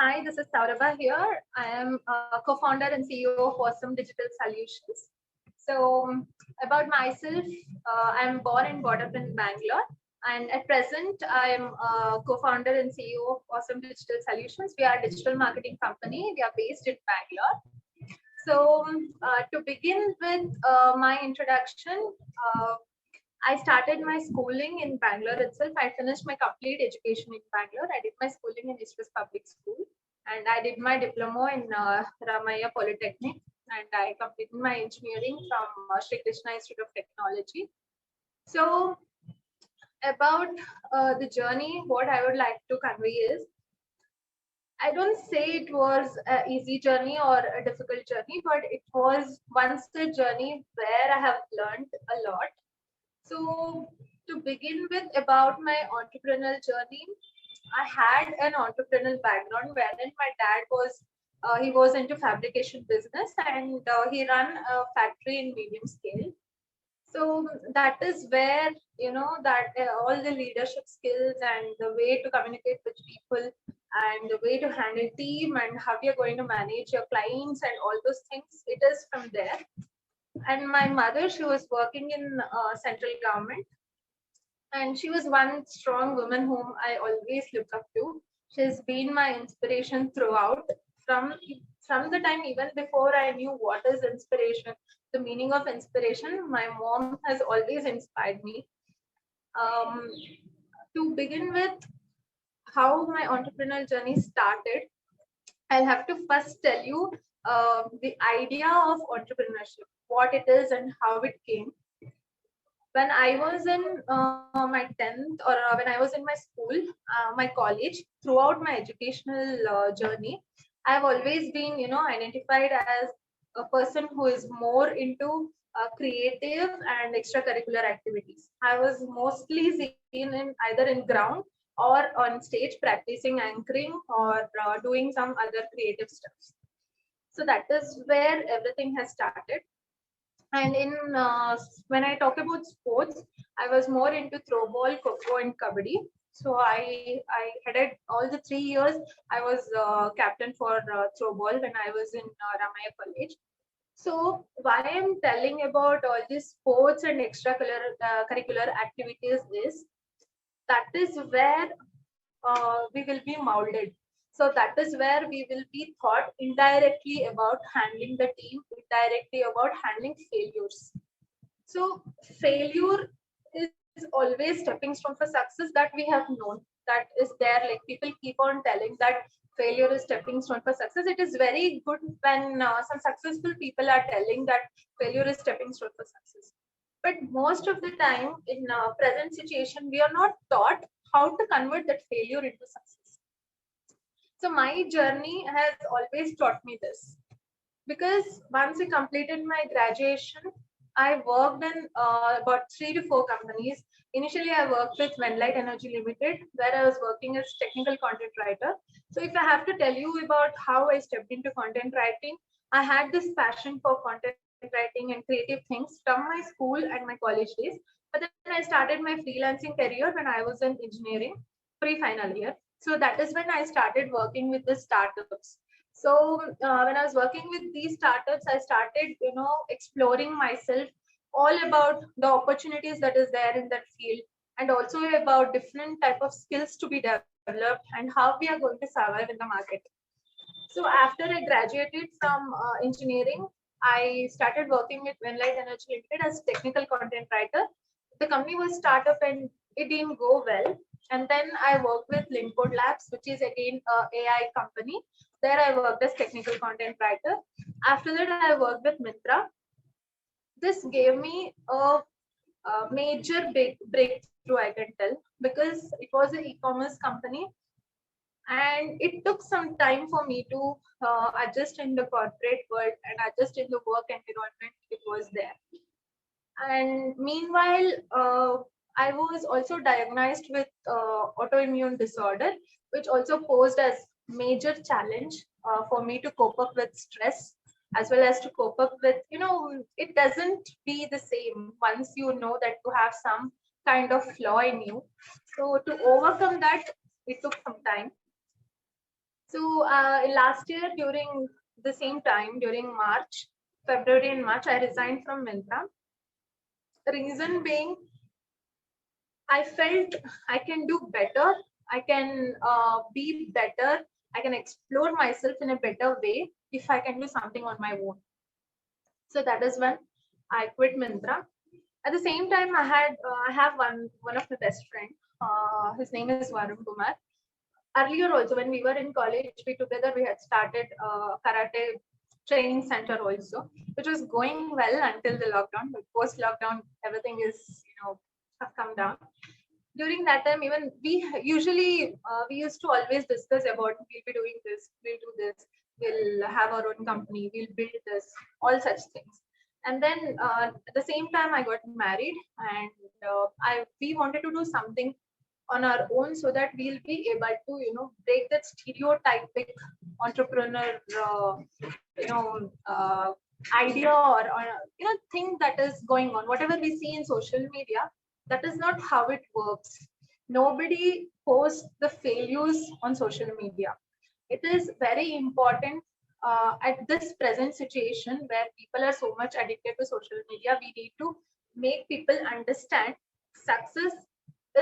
Hi, this is Saurabha here. I am a co-founder and CEO of Awesome Digital Solutions. About myself, I am born and brought up in Bangalore, and at present, I am a co-founder and CEO of Awesome Digital Solutions. We are a digital marketing company. We are based in Bangalore. To begin with my introduction, uh, I started my schooling in Bangalore itself. I finished my complete education in Bangalore. I did my schooling in East West Public School, and I did my diploma in Ramaya Polytechnic, and I completed my engineering from Sri Krishna Institute of Technology. So, about the journey, what I would like to convey is I don't say it was an easy journey or a difficult journey, but it was once a journey where I have learned a lot. So, to begin with, about my entrepreneurial journey, I had an entrepreneurial background wherein my dad was he was into fabrication business and he ran a factory in medium scale. So that is where that all the leadership skills and the way to communicate with people and the way to handle team and how you're going to manage your clients and all those things, it is from there. And my mother, she was working in central government, and she was one strong woman whom I always look up to. She's been my inspiration throughout, from from the time even before I knew what is inspiration, the meaning of inspiration. My mom has always inspired me. Um, to begin with, how my entrepreneurial journey started, I'll have to first tell you the idea of entrepreneurship, what it is, and how it came. When I was in my 10th or when I was in my school, my college, throughout my educational journey, I've always been, identified as a person who is more into creative and extracurricular activities. I was mostly seen in either in ground or on stage practicing anchoring or doing some other creative stuff. So that is where everything has started. And in when I talk about sports, I was more into throw ball, kho and kabaddi. So I headed all the 3 years. I was captain for throw ball when I was in Ramaya College. So why I'm telling about all these sports and extracurricular curricular activities is that is where we will be molded. So that is where we will be taught indirectly about handling the team, indirectly about handling failures. So failure is always stepping stone for success, that we have known, that is there. Like people keep on telling that failure is stepping stone for success. It is very good when some successful people are telling that failure is stepping stone for success. But most of the time in present situation, we are not taught how to convert that failure into success. So my journey has always taught me this, because once I completed my graduation, I worked in about 3 to 4 companies. Initially, I worked with Venlight Energy Limited, where I was working as technical content writer. So, if I have to tell you about how I stepped into content writing, I had this passion for content writing and creative things from my school and my college days. But then I started my freelancing career when I was in engineering, pre-final year. So that is when I started working with the startups. So when I was working with these startups, I started, exploring myself all about the opportunities that is there in that field, and also about different type of skills to be developed and how we are going to survive in the market. So after I graduated from engineering, I started working with Venlight Energy Limited as technical content writer. The company was startup and it didn't go well. And then I worked with Linkcode Labs, which is again a AI company. There I worked as technical content writer. After that, I worked with Mitra. This gave me a major big breakthrough, I can tell, because it was an e-commerce company, and it took some time for me to adjust in the corporate world and adjust in the work environment it was there. And meanwhile, I was also diagnosed with autoimmune disorder, which also posed as major challenge for me to cope up with stress, as well as to cope up with, it doesn't be the same once you know that you have some kind of flaw in you. So to overcome that, it took some time. So last year during the same time, during March, February and March, I resigned from Myntra. The reason being, I felt I can do better. I can be better. I can explore myself in a better way if I can do something on my own. So that is when I quit Myntra. At the same time, I have one of my best friend. His name is Varun Kumar. Earlier also, when we were in college, we had started karate training center also, which was going well until the lockdown. But post lockdown, everything is have come down. During that time, even we used to always discuss about we'll be doing this, we'll do this, we'll have our own company, we'll build this, all such things. And then at the same time, I got married, and I we wanted to do something on our own so that we'll be able to break that stereotypic entrepreneur idea, or thing that is going on. Whatever we see in social media, that is not how it works. Nobody posts the failures on social media. It is very important at this present situation where people are so much addicted to social media. We need to make people understand success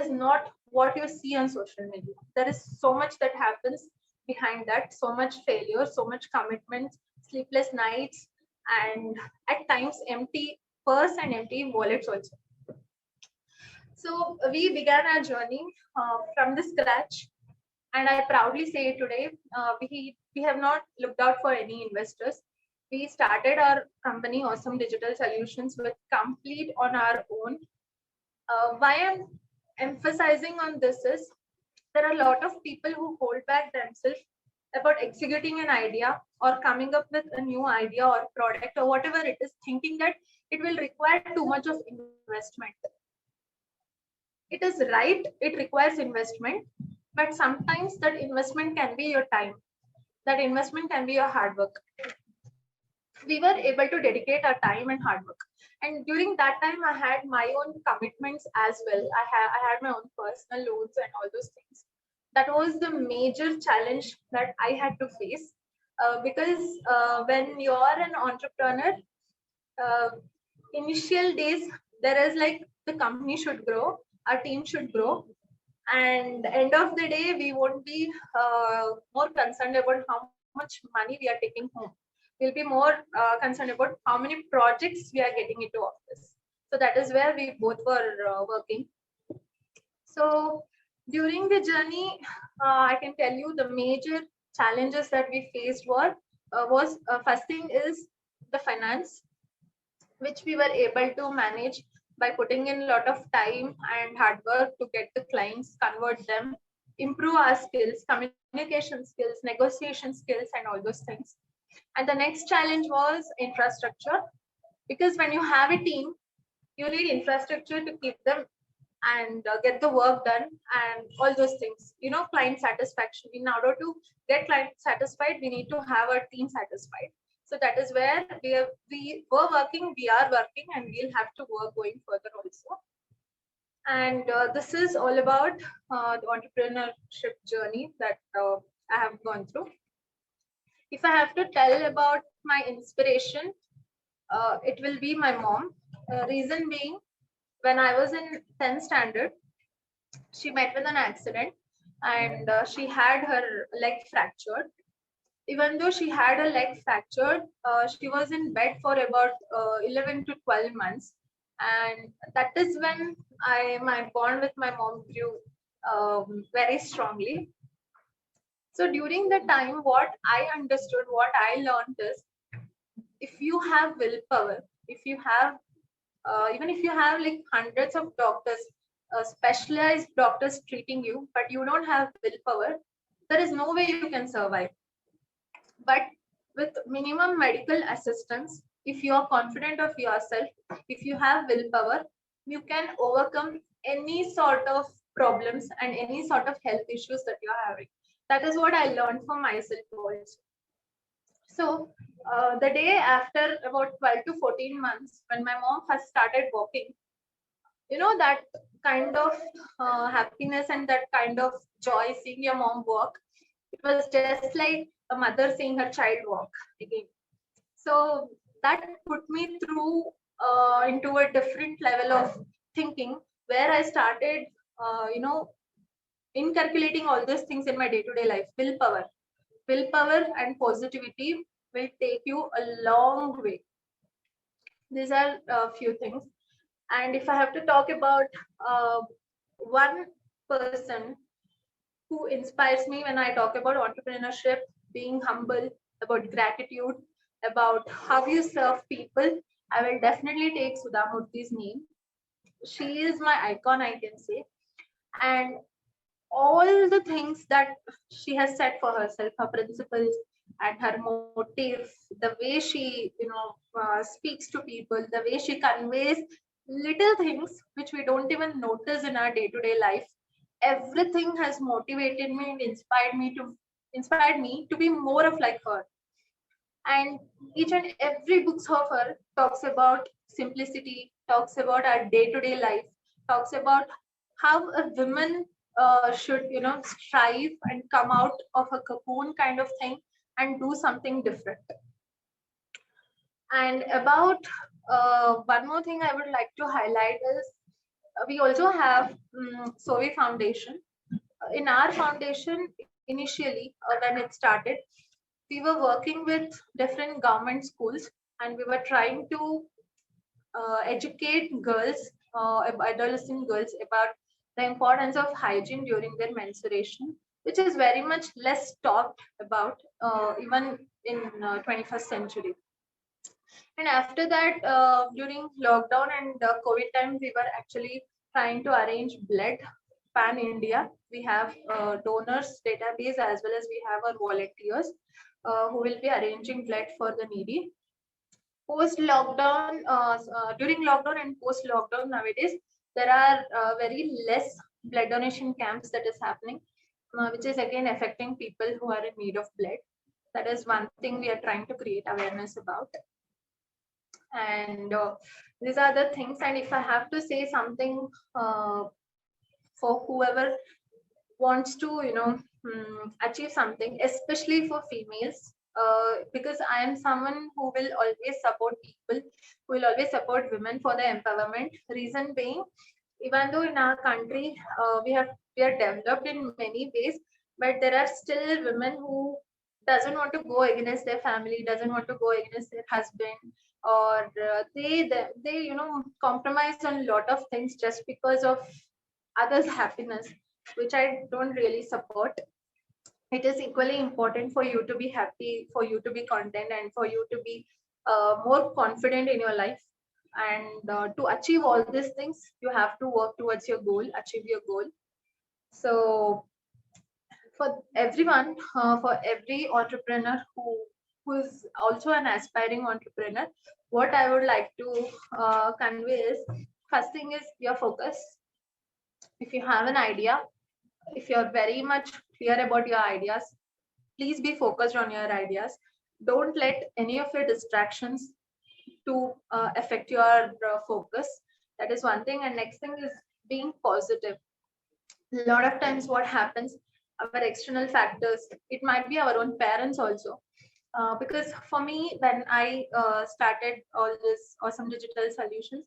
is not what you see on social media. There is so much that happens behind that, so much failure, so much commitment, sleepless nights, and at times empty purse and empty wallets also. So we began our journey from the scratch, and I proudly say today, we have not looked out for any investors. We started our company, Awesome Digital Solutions, with complete on our own. Why I'm emphasizing on this is there are a lot of people who hold back themselves about executing an idea or coming up with a new idea or product or whatever it is, thinking that it will require too much of investment. It is right, it requires investment, but sometimes that investment can be your time, that investment can be your hard work. We were able to dedicate our time and hard work, and during that time I had my own commitments as well. I had my own personal loans and all those things. That was the major challenge that I had to face, because when you're an entrepreneur, uh, initial days, there is like the company should grow, our team should grow, and end of the day we won't be more concerned about how much money we are taking home. We'll be more concerned about how many projects we are getting into office. So that is where we both were working. So during the journey, I can tell you the major challenges that we faced was first thing is the finance, which we were able to manage by putting in a lot of time and hard work to get the clients, convert them, improve our skills, communication skills, negotiation skills, and all those things. And the next challenge was infrastructure, because when you have a team, you need infrastructure to keep them and get the work done and all those things. Client satisfaction. In order to get client satisfied, we need to have our team satisfied. So that is where we were working, we are working, and we'll have to work going further also. And this is all about the entrepreneurship journey that I have gone through. If I have to tell about my inspiration, it will be my mom. Reason being, when I was in 10th standard, she met with an accident, and she had her leg fractured. Even though she had her leg fractured, she was in bed for about 11 to 12 months. And that is when my bond with my mom grew very strongly. So during the time, what I understood, what I learned is, if you have willpower, if you have even if you have like hundreds of doctors, specialized doctors treating you, but you don't have willpower, there is no way you can survive. But with minimum medical assistance, if you are confident of yourself, if you have willpower, you can overcome any sort of problems and any sort of health issues that you are having. That is what I learned for myself also. So the day after about 12 to 14 months, when my mom first started walking, that kind of happiness and that kind of joy seeing your mom walk, It was just like a mother seeing her child walk again. So that put me through into a different level of thinking, where I started, inculcating all these things in my day-to-day life. Willpower and positivity will take you a long way. These are a few things. And if I have to talk about one person who inspires me when I talk about entrepreneurship, being humble, about gratitude, about how you serve people, I will definitely take Sudha Murthy's name. She is my icon, I can say. And all the things that she has set for herself, her principles and her motive, the way she, speaks to people, the way she conveys little things which we don't even notice in our day-to-day life, everything has motivated me and inspired me to be more of like her. And each and every books of her talks about simplicity, talks about our day-to-day life, talks about how a woman should, strive and come out of a cocoon kind of thing and do something different. And about one more thing I would like to highlight is, we also have Sovi Foundation. In our foundation, initially, when it started, we were working with different government schools, and we were trying to educate girls, adolescent girls, about the importance of hygiene during their menstruation, which is very much less talked about, even in 21st century. And after that, during lockdown and COVID time, we were actually trying to arrange blood pan India. We have donors database, as well as we have our volunteers who will be arranging blood for the needy. Post lockdown, during lockdown and post lockdown nowadays, there are very less blood donation camps that is happening, which is again affecting people who are in need of blood. That is one thing we are trying to create awareness about. And these are the things. And if I have to say something for whoever wants to, achieve something, especially for females, because I am someone who will always support people, who will always support women for their empowerment. Reason being, even though in our country we are developed in many ways, but there are still women who doesn't want to go against their family, doesn't want to go against their husband, or they compromise on a lot of things just because of others' happiness, which I don't really support. It is equally important for you to be happy, for you to be content, and for you to be more confident in your life. And to achieve all these things, you have to work towards your goal, achieve your goal. So for everyone, for every entrepreneur who's also an aspiring entrepreneur, what I would like to convey is, first thing is your focus. If you have an idea, if you're very much clear about your ideas, please be focused on your ideas. Don't let any of your distractions to affect your focus. That is one thing. And next thing is being positive. A lot of times what happens, our external factors, it might be our own parents also. Because for me, when I started all this awesome digital solutions,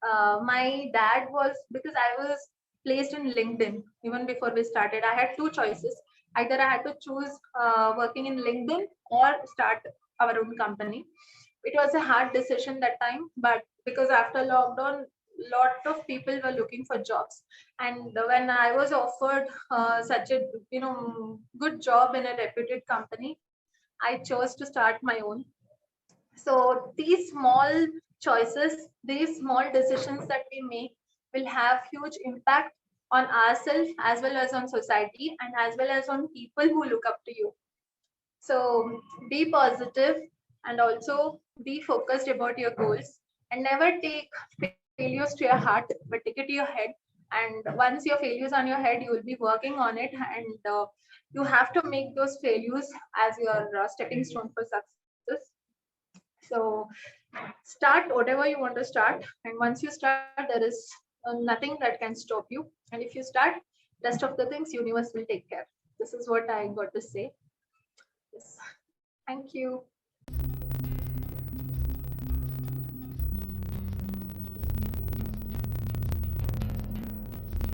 my dad was, because I was placed in LinkedIn even before we started. I had two choices. Either I had to choose working in LinkedIn or start our own company. It was a hard decision that time, but because after lockdown, lot of people were looking for jobs, and when I was offered such a good job in a reputed company, I chose to start my own. So these small choices, these small decisions that we make will have huge impact on ourselves, as well as on society, and as well as on people who look up to you. So be positive, and also be focused about your goals, and never take failures to your heart, but take it to your head. And once your failures on your head, you will be working on it, and you have to make those failures as your stepping stone for success. So start whatever you want to start, and once you start, there is nothing that can stop you. And if you start, rest of the things universe will take care. This is what I got to say. Yes. Thank you.